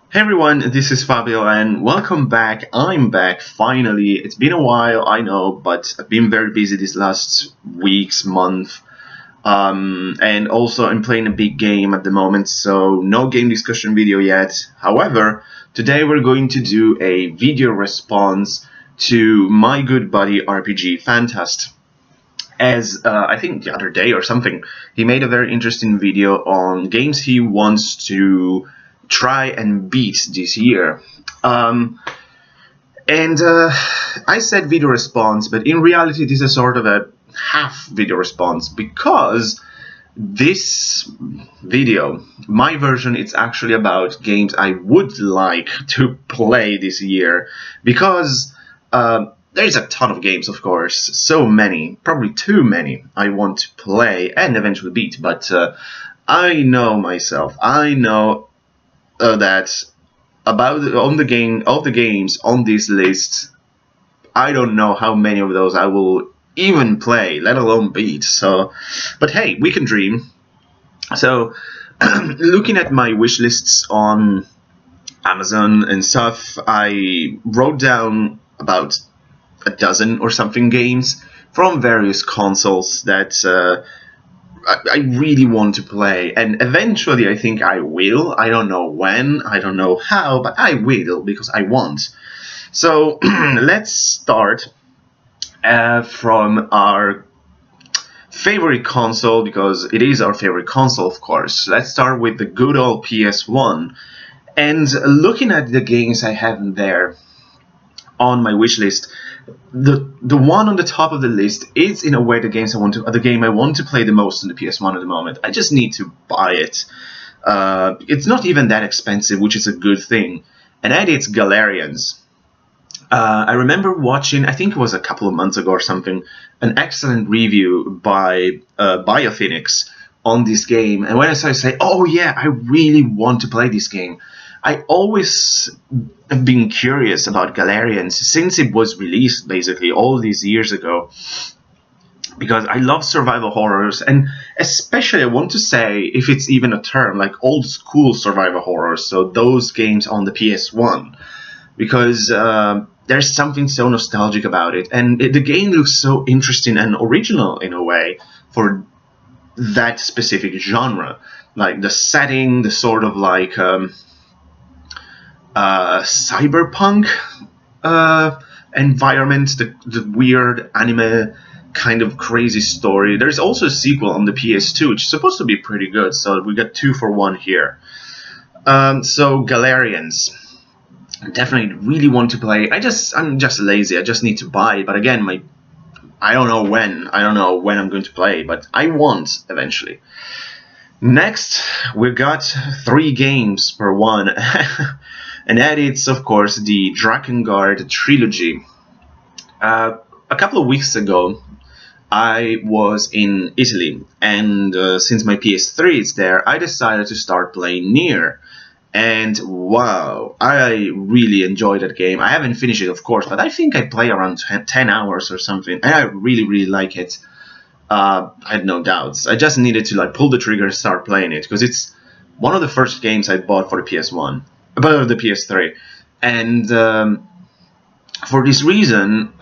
Hey everyone, this is Fabio and welcome back. I'm back finally. It's been a while, I know, but I've been very busy these last weeks, month. And also I'm playing a big game at the moment, so no game discussion video yet. However, today we're going to do a video response to my good buddy rpgfantast. As I think the other day or something, he made a very interesting video on games he wants to try and beat this year. And I said video response, but in reality this is sort of a half video response because this video, my version, it's actually about games I would like to play this year because there's a ton of games, of course, so many, probably too many I want to play and eventually beat, but I know myself, I know that about on the game of the games on this list, I don't know how many of those I will even play, let alone beat. So, but hey, we can dream. So, looking at my wish lists on Amazon and stuff, I wrote down about a dozen or something games from various consoles that I really want to play, and eventually I think I will. I don't know when, I don't know how, but I will because I want. So let's start from our favorite console, because it is our favorite console, of course. Let's start with the good old PS1. And looking at the games I have there on my wish list, the one on the top of the list is in a way the game I want to play the most on the PS1 at the moment. I just need to buy it. It's not even that expensive, which is a good thing. And that is Galerians. I remember watching, I think it was a couple of months ago or something, an excellent review by Biophoenix on this game. And when I started to say, oh yeah, I really want to play this game, I always have been curious about Galerians since it was released basically all these years ago, because I love survival horrors, and especially I want to say, if it's even a term, like old school survival horrors, so those games on the PS1, because there's something so nostalgic about it, and the game looks so interesting and original in a way for that specific genre, like the setting, the sort of like cyberpunk environment, the weird anime kind of crazy story. There's also a sequel on the PS2 which is supposed to be pretty good, so we got 2 for 1 here. So Galerians, definitely really want to play. I'm just lazy, I just need to buy it, but again, I don't know when I'm going to play, but I want eventually. Next, we got 3 games per one. And that is, of course, the Drakengard trilogy. A couple of weeks ago, I was in Italy, and since my PS3 is there, I decided to start playing Nier. And wow, I really enjoyed that game. I haven't finished it, of course, but I think I play around 10 hours or something, and I really like it. I had no doubts. I just needed to like pull the trigger and start playing it, because it's one of the first games I bought for the PS1. About the PS3, and for this reason,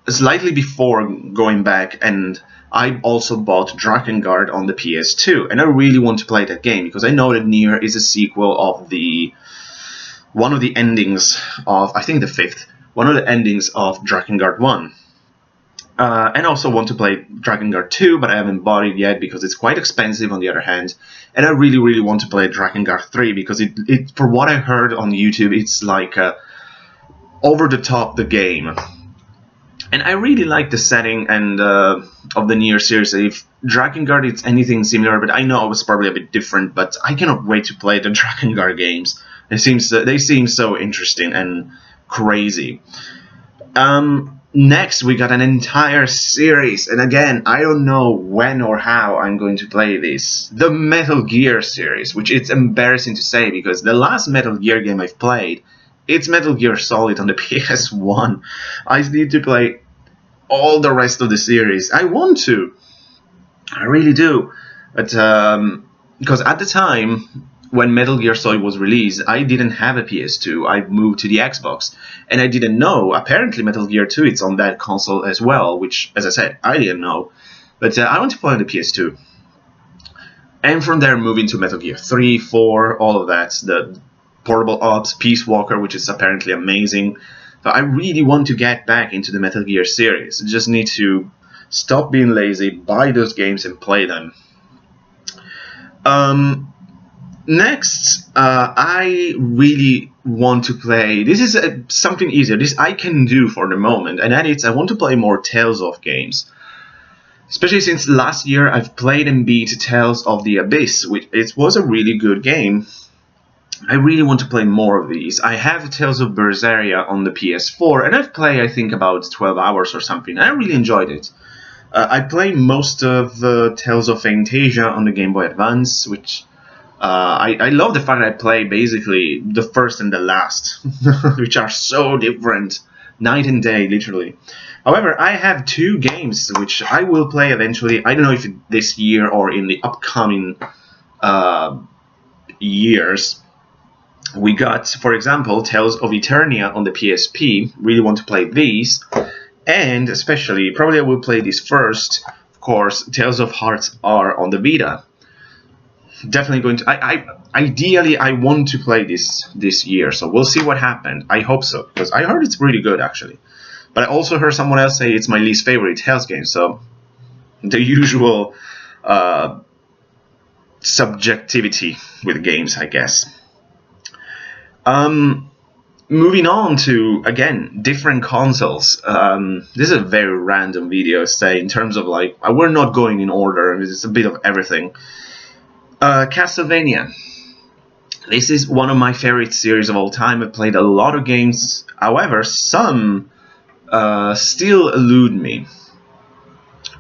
slightly before going back, and I also bought Drakengard on the PS2, and I really want to play that game because I know that Nier is a sequel of one of the endings of, I think the 5th, one of the endings of Drakengard 1. And also want to play Drakengard 2, but I haven't bought it yet because it's quite expensive on the other hand. And I really want to play Drakengard 3 because it for what I heard on YouTube, it's like over the top the game. And I really like the setting and of the Nier series. If Drakengard is anything similar, but I know it was probably a bit different, but I cannot wait to play the Drakengard games. They seem so interesting and crazy. Next, we got an entire series, and again, I don't know when or how I'm going to play this. The Metal Gear series, which it's embarrassing to say because the last Metal Gear game I've played, it's Metal Gear Solid on the PS1. I need to play all the rest of the series. I want to. I really do. But because at the time when Metal Gear Solid was released, I didn't have a PS2. I moved to the Xbox, and I didn't know. Apparently, Metal Gear 2 it's on that console as well, which, as I said, I didn't know. But I want to play on the PS2, and from there move into Metal Gear 3, 4, all of that. The Portable Ops, Peace Walker, which is apparently amazing. So I really want to get back into the Metal Gear series. I just need to stop being lazy, buy those games, and play them. Next, I really want to play. This is something easier. This I can do for the moment, and that is I want to play more Tales of games. Especially since last year I've played and beat Tales of the Abyss, which it was a really good game. I really want to play more of these. I have Tales of Berseria on the PS4, and I've played, I think, about 12 hours or something. I really enjoyed it. I played most of Tales of Fantasia on the Game Boy Advance, which I love the fact that I play basically the first and the last, which are so different, night and day, literally. However, I have two games which I will play eventually. I don't know if this year or in the upcoming years. We got, for example, Tales of Eternia on the PSP. Really want to play these. And especially, probably I will play this first. Of course, Tales of Hearts are on the Vita. Definitely going to... ideally, I want to play this year. So we'll see what happens. I hope so. Because I heard it's really good, actually. But I also heard someone else say it's my least favorite Tales game. So the usual subjectivity with games, I guess. Moving on to, again, different consoles. This is a very random video, say, in terms of, like, we're not going in order. It's a bit of everything. Castlevania. This is one of my favorite series of all time. I've played a lot of games. However, some still elude me.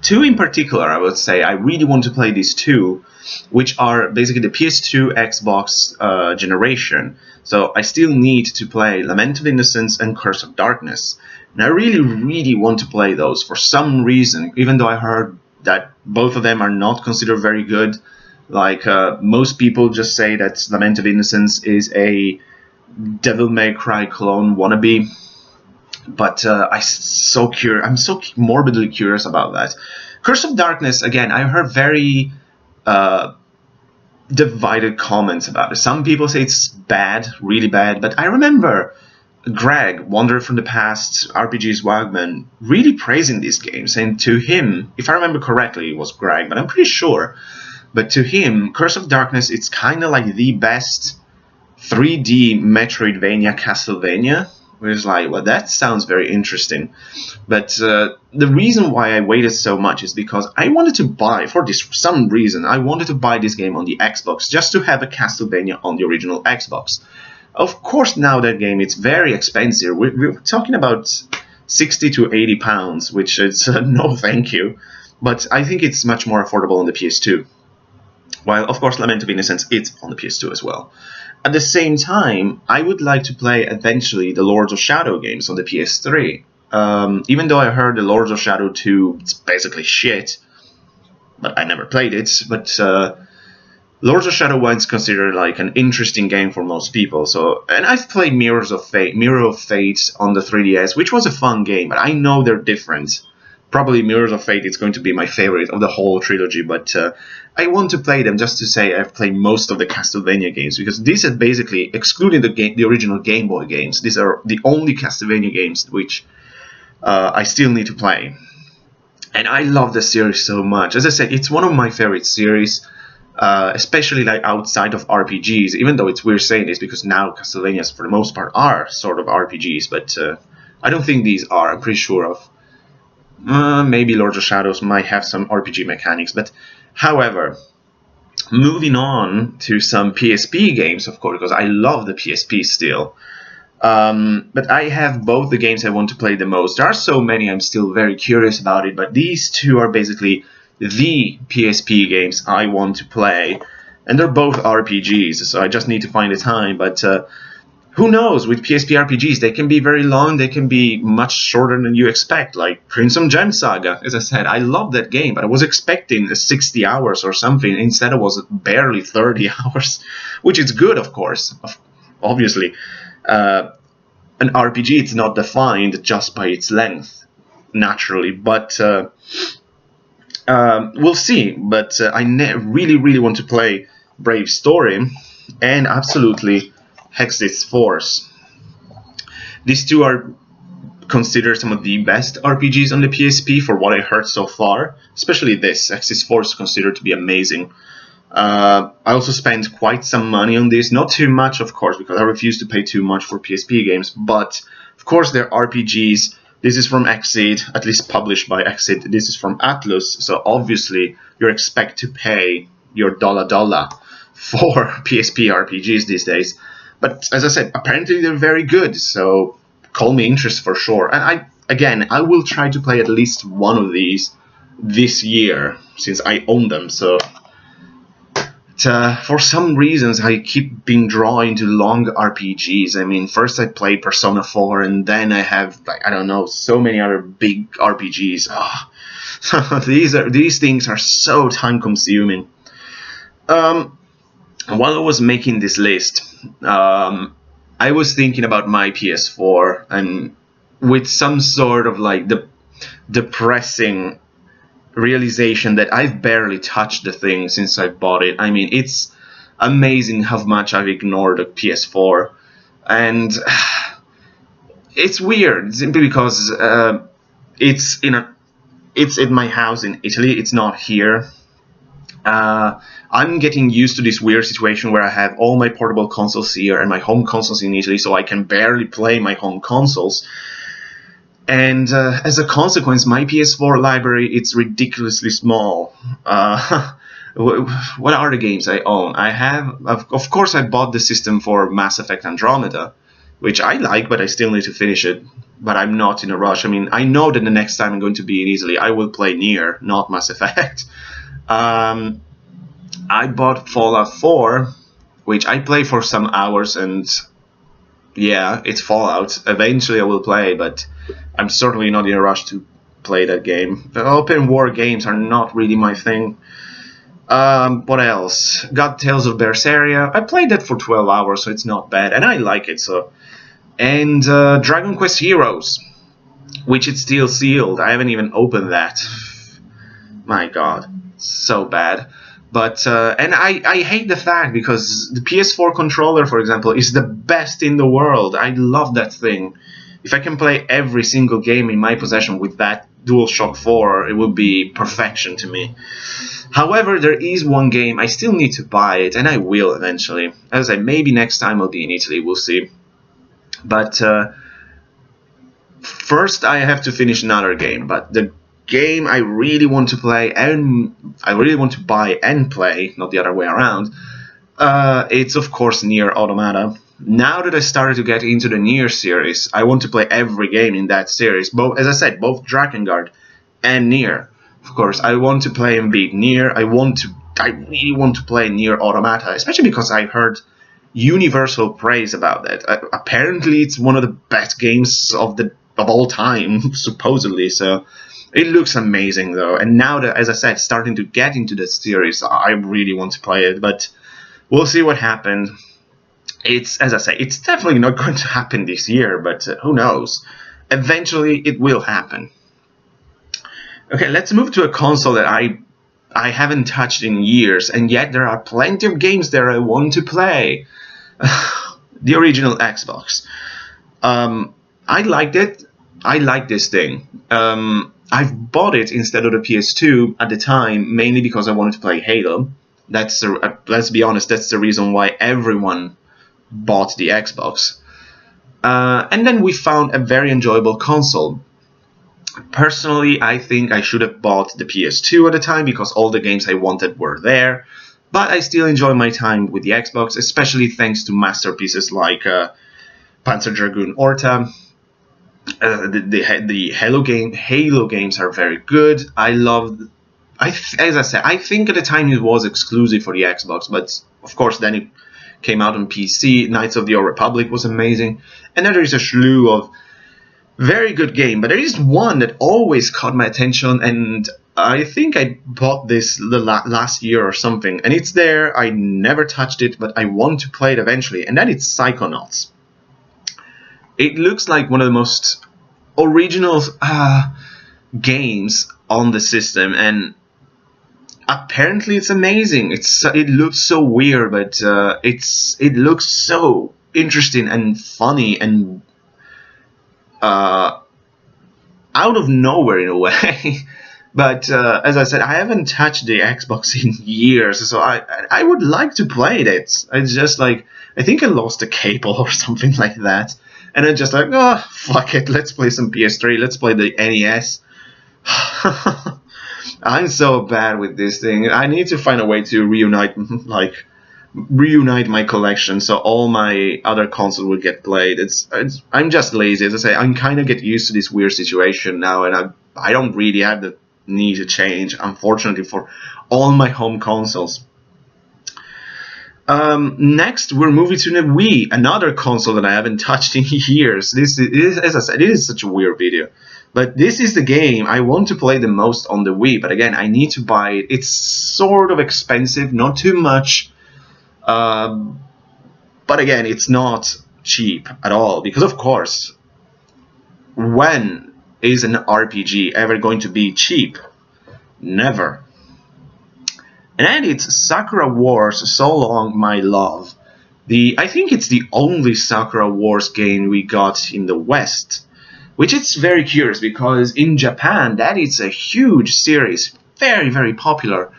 Two in particular, I would say. I really want to play these two, which are basically the PS2, Xbox generation. So I still need to play Lament of Innocence and Curse of Darkness. And I really, really want to play those for some reason, even though I heard that both of them are not considered very good. Like, most people just say that Lament of Innocence is a Devil May Cry clone wannabe. But I'm so morbidly curious about that. Curse of Darkness, again, I heard very divided comments about it. Some people say it's bad, really bad, but I remember Greg, Wanderer from the Past, RPG Swagman, really praising these games, and to him, if I remember correctly, it was Greg, but I'm pretty sure, but to him, Curse of Darkness, it's kind of like the best 3D Metroidvania Castlevania. Where it's like, well, that sounds very interesting. But the reason why I waited so much is because I wanted to buy, for some reason, I wanted to buy this game on the Xbox just to have a Castlevania on the original Xbox. Of course, now that game, it's very expensive. We're talking about 60 to 80 pounds, which is no thank you. But I think it's much more affordable on the PS2. While, of course, Lament of Innocence is on the PS2 as well. At the same time, I would like to play eventually the Lords of Shadow games on the PS3. Even though I heard the Lords of Shadow 2, it's basically shit, but I never played it. But Lords of Shadow 1 is considered like an interesting game for most people. So, and I've played Mirror of Fate on the 3DS, which was a fun game, but I know they're different. Probably Mirrors of Fate is going to be my favorite of the whole trilogy, but I want to play them just to say I've played most of the Castlevania games, because these are basically, excluding the original Game Boy games, these are the only Castlevania games which I still need to play. And I love the series so much. As I said, it's one of my favorite series, especially like outside of RPGs, even though it's weird saying this because now Castlevanias for the most part are sort of RPGs, but I don't think these are, I'm pretty sure of. Maybe Lords of Shadows might have some RPG mechanics, but however, moving on to some PSP games, of course, because I love the PSP still. But I have both the games I want to play the most. There are so many I'm still very curious about it, but these two are basically the PSP games I want to play. And they're both RPGs, so I just need to find the time. But who knows, with PSP RPGs, they can be very long, they can be much shorter than you expect, like Crimson Gem Saga. As I said, I love that game, but I was expecting 60 hours or something. Instead, it was barely 30 hours, which is good, of course, obviously. An RPG, it's not defined just by its length, naturally, but we'll see. But I really, really want to play Brave Story, and absolutely Hexis Force. These two are considered some of the best RPGs on the PSP for what I heard so far, especially this. Hexis Force is considered to be amazing. I also spent quite some money on this, not too much of course, because I refuse to pay too much for PSP games, but of course they're RPGs. This is from Exceed, at least published by Exceed. This is from Atlus, so obviously you expect to pay your dollar for PSP RPGs these days. But as I said, apparently they're very good, so call me interest for sure. And I will try to play at least one of these this year, since I own them. So for some reasons, I keep being drawn into long RPGs. I mean, first I played Persona 4, and then I have, like, I don't know, so many other big RPGs. These things are so time-consuming. While I was making this list, I was thinking about my PS4, and with some sort of like the depressing realization that I've barely touched the thing since I bought it. I mean, it's amazing how much I've ignored the PS4, and it's weird simply because it's in my house in Italy. It's not here. I'm getting used to this weird situation where I have all my portable consoles here and my home consoles in Italy, so I can barely play my home consoles. And as a consequence, my PS4 library, it's ridiculously small. What are the games I own? I have, of course, I bought the system for Mass Effect Andromeda, which I like, but I still need to finish it. But I'm not in a rush. I mean, I know that the next time I'm going to be in Italy, I will play Nier, not Mass Effect. I bought Fallout 4, which I play for some hours, and yeah, it's Fallout. Eventually I will play, but I'm certainly not in a rush to play that game. The open world games are not really my thing. What else? Got Tales of Berseria. I played that for 12 hours, so it's not bad, and I like it. So, and Dragon Quest Heroes, which is still sealed. I haven't even opened that. My God, so bad. But and I hate the fact, because the PS4 controller, for example, is the best in the world. I love that thing. If I can play every single game in my possession with that DualShock 4, it would be perfection to me. However, there is one game I still need to buy it, and I will eventually. As I say, maybe next time I'll be in Italy, we'll see. But first I have to finish another game. But the game I really want to play, and I really want to buy and play, not the other way around, it's of course Nier Automata. Now that I started to get into the Nier series, I want to play every game in that series. Both, as I said, both Drakengard and Nier. Of course, I want to play and beat Nier. I really want to play Nier Automata, especially because I heard universal praise about that. Apparently, it's one of the best games of all time, supposedly. So it looks amazing, though. And now that, as I said, starting to get into the series, I really want to play it. But we'll see what happens. It's, as I say, it's definitely not going to happen this year, but who knows? Eventually, it will happen. Okay, let's move to a console that I haven't touched in years, and yet there are plenty of games there I want to play. The original Xbox. I liked it. I like this thing. I've bought it instead of the PS2 at the time, mainly because I wanted to play Halo. That's let's be honest, that's the reason why everyone bought the Xbox. And then we found a very enjoyable console. Personally, I think I should have bought the PS2 at the time, because all the games I wanted were there. But I still enjoy my time with the Xbox, especially thanks to masterpieces like Panzer Dragoon Orta. The Halo games are very good. As I said, I think at the time it was exclusive for the Xbox, but of course then it came out on PC. Knights of the Old Republic was amazing, and then there is a slew of very good game, but there is one that always caught my attention, and I think I bought this last year or something, and it's there. I never touched it, but I want to play it eventually, and that is Psychonauts. It looks like one of the most original games on the system, and apparently it's amazing. It looks so weird, but it looks so interesting and funny and out of nowhere in a way. But as I said, I haven't touched the Xbox in years, so I would like to play it. It's just like, I think I lost a cable or something like that, and I'm just like, oh, fuck it, let's play some PS3, let's play the NES. I'm so bad with this thing. I need to find a way to reunite my collection, so all my other consoles will get played. I'm just lazy. As I say, I'm kind of get used to this weird situation now, and I don't really have the need to change, unfortunately, for all my home consoles. Next, we're moving to the Wii, another console that I haven't touched in years. This is, as I said, it is such a weird video. But this is the game I want to play the most on the Wii. But again, I need to buy it. It's sort of expensive, not too much. But again, it's not cheap at all. Because of course, when is an RPG ever going to be cheap? Never. And it's Sakura Wars So Long My Love. I think it's the only Sakura Wars game we got in the West. Which is very curious, because in Japan that is a huge series, very, very popular.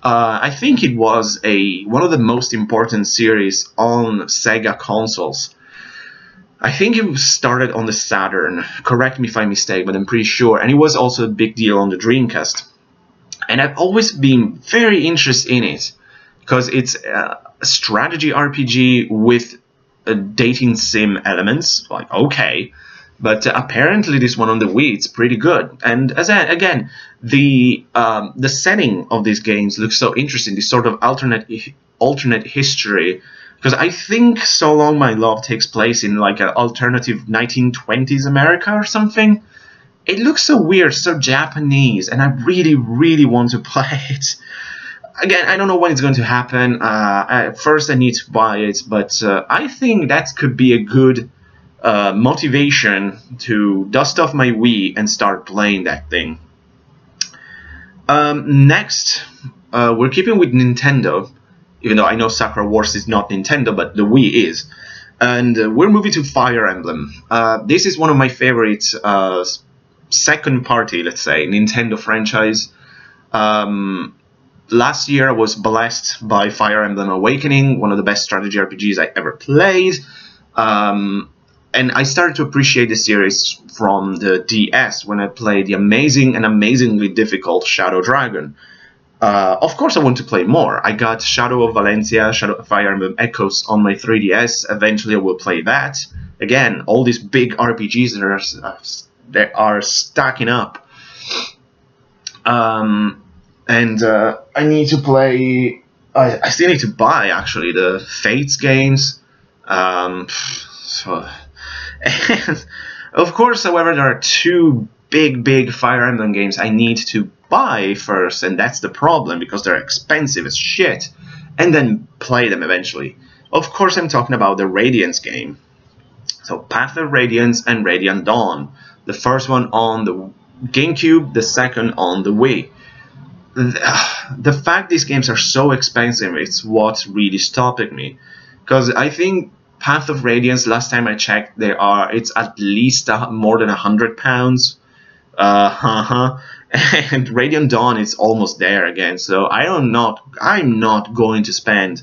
I think it was one of the most important series on Sega consoles. I think it started on the Saturn, correct me if I'm mistaken, but I'm pretty sure. And it was also a big deal on the Dreamcast. And I've always been very interested in it, because it's a strategy RPG with dating sim elements, like, okay. But apparently this one on the Wii, it's pretty good. And again, the setting of these games looks so interesting. This sort of alternate history, because I think So Long My Love takes place in like an alternative 1920s America or something. It looks so weird, so Japanese, and I really, really want to play it. Again, I don't know when it's going to happen. First, I need to buy it, but I think that could be a good motivation to dust off my Wii and start playing that thing. Next, we're keeping with Nintendo, even though I know Sakura Wars is not Nintendo, but the Wii is. And we're moving to Fire Emblem. This is one of my favorite second party, let's say, Nintendo franchise. Last year I was blessed by Fire Emblem Awakening, one of the best strategy RPGs I ever played. And I started to appreciate the series from the DS when I played the amazing and amazingly difficult Shadow Dragon. Of course I want to play more. I got Shadow of Valencia, Fire Emblem Echoes on my 3DS. Eventually I will play that. Again, all these big RPGs that are stacking up. And I need to play... I still need to buy, actually, the Fates games. And of course, however, there are two big Fire Emblem games I need to buy first, and that's the problem, because they're expensive as shit, and then play them eventually. Of course, I'm talking about the Radiance game. So, Path of Radiance and Radiant Dawn. The first one on the GameCube, the second on the Wii. The fact these games are so expensive, it's what's really stopping me. Because I think Path of Radiance, last time I checked, it's at least more than £100. And Radiant Dawn is almost there again. So I'm not going to spend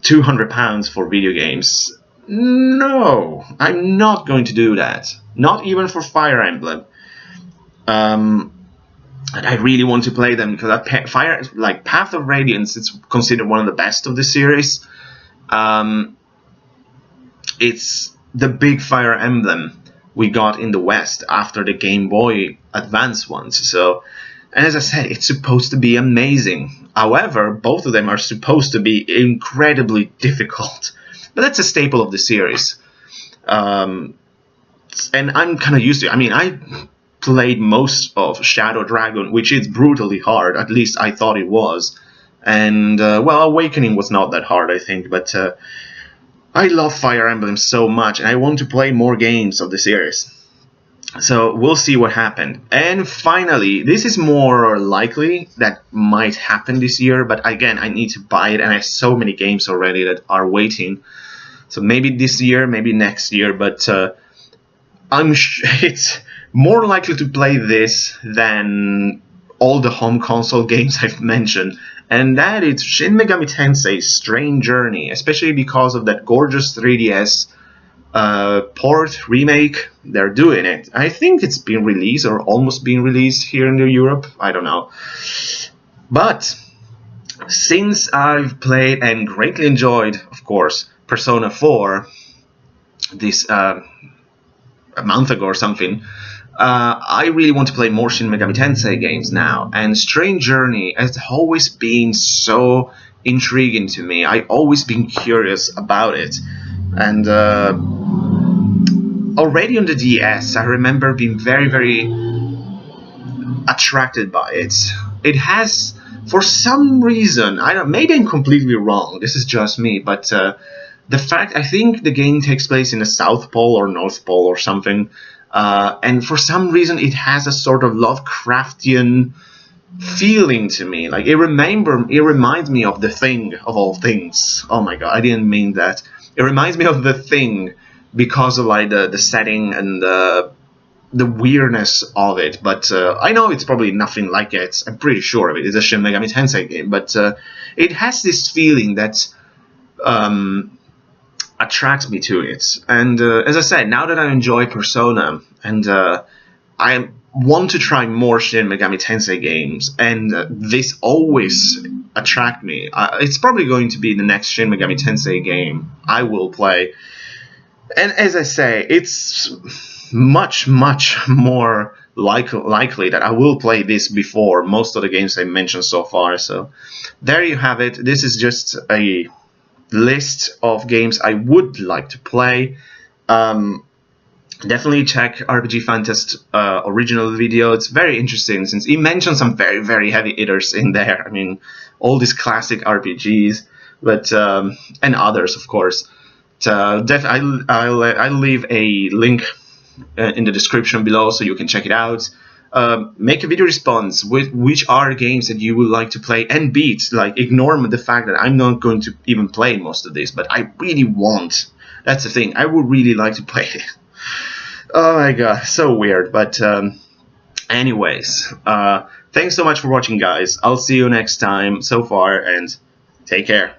£200 for video games. No, I'm not going to do that. Not even for Fire Emblem. And I really want to play them, because Path of Radiance, it's considered one of the best of the series. It's the big Fire Emblem we got in the West after the Game Boy Advance ones. So And as I said, it's supposed to be amazing. However, both of them are supposed to be incredibly difficult. But that's a staple of the series. And I'm kind of used to it. I mean, I played most of Shadow Dragon, which is brutally hard. At least I thought it was. And, well, Awakening was not that hard, I think. But I love Fire Emblem so much, and I want to play more games of the series. So we'll see what happened. And finally, this is more likely that might happen this year, but again, I need to buy it, and I have so many games already that are waiting. So maybe this year, maybe next year, but it's more likely to play this than all the home console games I've mentioned, and that is Shin Megami Tensei Strange Journey, especially because of that gorgeous 3DS port remake. They're doing it. I think it's been released or almost been released here in Europe. I don't know. But since I've played and greatly enjoyed, of course, Persona 4 this a month ago or something, I really want to play more Shin Megami Tensei games now. And Strange Journey has always been so intriguing to me. I've always been curious about it. And already on the DS, I remember being very, very attracted by it. It has, for some reason, I don't. Maybe I'm completely wrong. This is just me, but the fact, I think the game takes place in the South Pole or North Pole or something, and for some reason it has a sort of Lovecraftian feeling to me. Like it reminds me of The Thing, of all things. Oh my god, I didn't mean that. It reminds me of The Thing because of like the setting and the weirdness of it. But I know it's probably nothing like it. I'm pretty sure of it. It's a Shin Megami Tensei game, but it has this feeling that attracts me to it. And as I said, now that I enjoy Persona and I want to try more Shin Megami Tensei games, and this always attract me. It's probably going to be the next Shin Megami Tensei game I will play. And as I say, it's much, much more likely that I will play this before most of the games I mentioned so far. So there you have it. This is just a list of games I would like to play. Definitely check RPG Fantast original video. It's very interesting since he mentioned some very, very heavy hitters in there. I mean, all these classic RPGs, but and others, of course. I'll leave a link in the description below so you can check it out. Make a video response with which are games that you would like to play and beat. Like, ignore the fact that I'm not going to even play most of this, but I really want. That's the thing. I would really like to play it. Oh my god, so weird. But anyways, thanks so much for watching, guys. I'll see you next time. So far, and take care.